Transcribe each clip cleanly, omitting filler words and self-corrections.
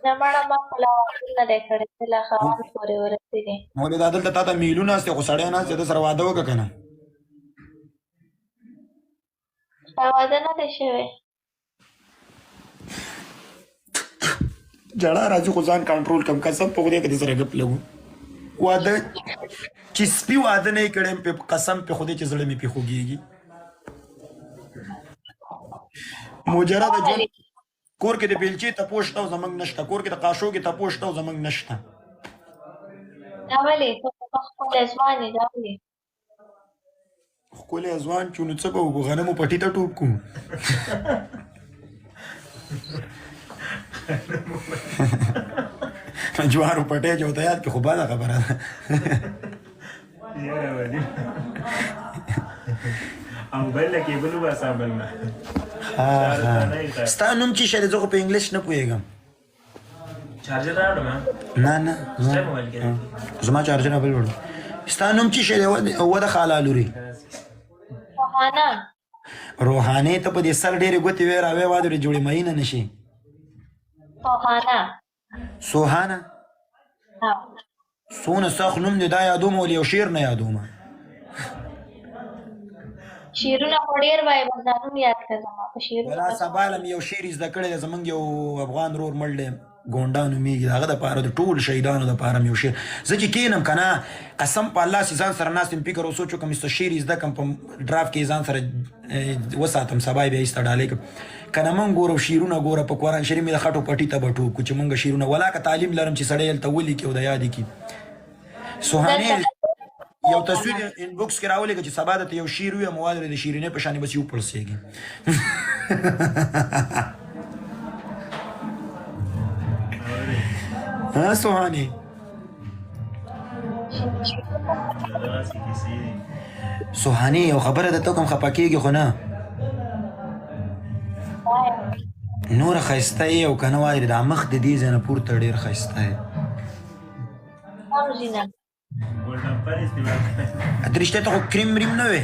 نه مړه ما خو لا واده نه دی کړی چې لا خاوند پورې ورسېږي. مولې دا دلته تا ته میلونه هسته خو سړی ناست دی ده سره واده وکړه که نه ستا واده نه دی شوی؟ جړه راځي خو ځان کنټرول کړم قسم په خدای که دې سره ګپ لګو واده چې سپي واده نه یې کړی پې قسم په خدای چې زړه مې پې خوږېږي مجرده ژوند کور کې د بیلچې تپوس شته او زموږ نشته کور کې د قاشو کې تپوس شته او زموږ نشته دا ولې ته خو ښکلی ځوان یې دا ولې ښکلی ځوان چې نو څه به وکړو غنمو پټي ته ټوپ کړو جوارو پټی چې ورته یاد کړي خو بده خبره ده ستا نوم چې شی دی زه خو په انګلیش نه پوهېږم نه نه زما چارجر بل وړو ستا نوم چې شی دی وده خاله لورې روحانه روحانې ته په دې سر ډېرې ګوتې وې راوې وادرې جوړې مینه نه شي روحانه سوهانه ها څونه سخت نوم دی دا یادوم ولې یو شعر نه یادومه شعرونه خو ډېر وایي بس دا نوم یاد کړه زما په شعرونو ولا سبا له مې یو شعر زده کړی دی زموږ یو افغان رور مړ دی ګونډا نومېږي د هغه دپاره د ټول شهیدانو دپاره مې یو شعر زه چې کښېنم که نه قسم په الله چې ځان سره ناست یم فکر او سوچ وکړم ایسته شعر یې زده کړم په ډراف کې ځان سره وساتم سبا یې بیا ایسته ډالۍ کړم که نه موږ ګورو شعرونه ګوره په قرآن شریف مې د خټو پټي ته به ټوپ کړو چې موږ شعرونه ولا که تعلیم لرم چې سړی هلته ولیکي او د یادې کړي سوهانې یو تصویر انبوکس کې راولېږه چې سبا درته یو شعر وي مواد د شیرینۍ په شانې بس یې وپړسېږي ها سوهانې سوهانې یو خبره درته وکړم خفه کېږي خو نه نوره ښایسته یې او که نه وایې دا مخ د دې ځای نه پورته ډېر ښایسته یې کوم ځینه درشته ته خو کریم مریم نه وې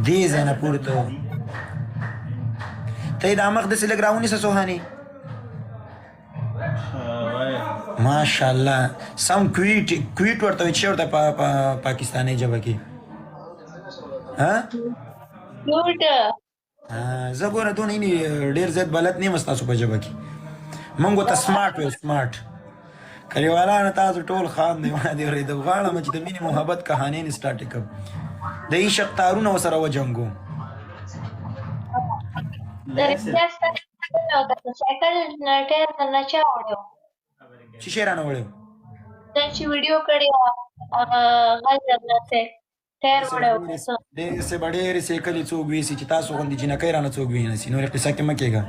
دې ځای نه پورته و ته یې دا مخ داسې لږ راونیسه سوهانې ماشاءالله سم کویټ ورته وایي چې ورته په پاکستاني ژبه کې کیوټ زه ګوره دونه ډېر زیات بلد نه یم ستاسو په ژبه کې موږ ورته سمارټ وایو سمارټ کلیوالانو تاسو ټول خام دی ما دې اورېدم غواړم چې د مینې محبت کهانین سټارټ کړم د عشق تارونه ورسره وجنګو د رښتیا ستا سایکل نه ټایر نه چا وړی و چې شی رانه وړی و دا چې ویډیو کړې وه هغه غل درنه ټایر وړی و داسې به ډېرې سیکلې څوک ویسي چې تاسو غوندې جینکۍ رانه څوک وینسي نورې قصه کې مه کېږه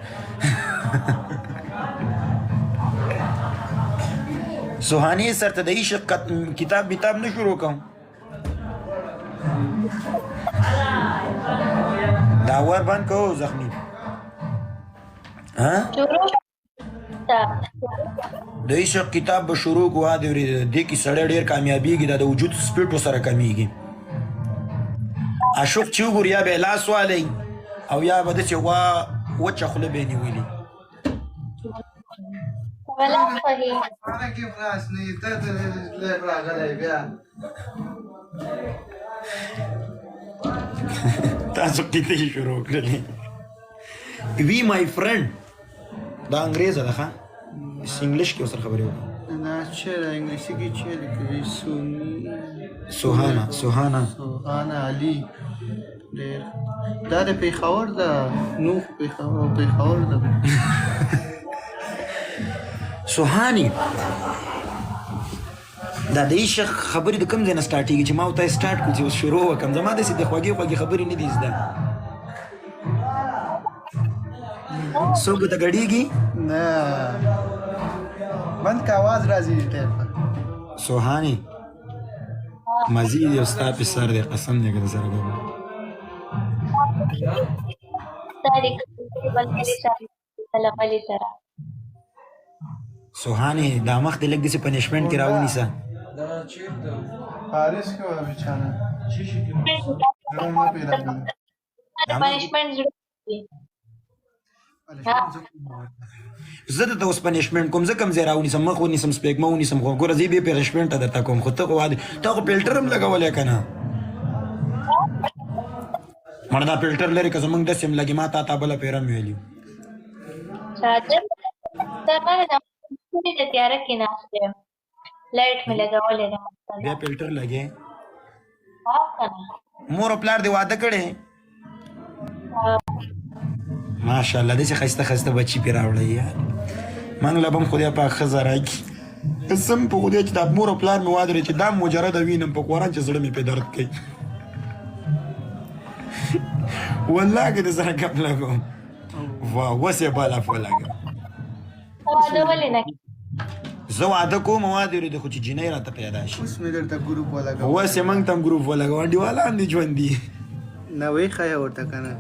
سوهانې سر ته د عشق کتاب بتاب نه شروع کوم دا ور بند کوو زخمی د عشق کتاب به شروع کوو دې کې سړی ډېر کامیابېږي دا د وجود سپیټ ورسره کمیږي اشوف چې وګوري یا به یې لاس والی او یا به داسې وچه خوله به یې نیولي ولا صحیح كيف راسني ليه راغلي بيان تاسو کیته شروع کړلې وی مای فرند دا انګریزه ده ښه انګلیش کې سره خبرې وکړه انا شيء انجليزي كي شيء كي سوهانا علي ډېر دا د پیښور ده نوح پیښور ده سوهاني دا د عشق خبرې د کوم ځای نه سټارټېږي چې ما ورته سټارټ کړو چې اوس شروع وکړم زما داسې د خوږې خبرې نه دي زده څوک ته ګډېږي نه بند کا आवाज راځي ټیپ سوهاني مزید یو ستا په سر دی قسم دی که د سره ګورم سوهاني دا مخ دې لږ داسې پنشمنټ کې راونیسه پاریس کې وه بیچاره زړه نه پیدا کړی پنشمنټ زه د اوس پنیشمنت کوم، زه کوم ځای راونیسم، مخ ونیسم، سپېږمه ونیسم، خو ګوره زه یې بې پنیشمنټه درته کوم، خو ته خو ته خو فلټر هم لګولی که نه؟ مړه دا فلټر لرې که زمونږ داسې هم لګي، ما تا بله پیره مې ویلي چارجر د تیاره کې ناست یم، لایټ مې لګولی دی. بیا فلټر لګې؟ ها که نه؟ مور او پلار دې واده کړی؟ ماشاءالله داسې ښایسته ښایسته بچي پرې راوړی یار، موږ له به هم خدای پاک ښځه راکړي. قسم په خدای چې دا مور او پلار مې واده چې دا مجرده وینم په قرآن چې زړه مې پرې درد کوي. والله که د سره ګپ لګوم اوس یې بل اف ولګم. واده ولې نه کوې؟ زه واده کوم واده ورېده خو چې جینۍ راته پیدا شي. اوس مې درته ګروپ ولګوم. اوس یې موږ ته هم ګروپ ولګوه، انډیوالان دي ژوند دي. نه وایي ښایه ورته که نه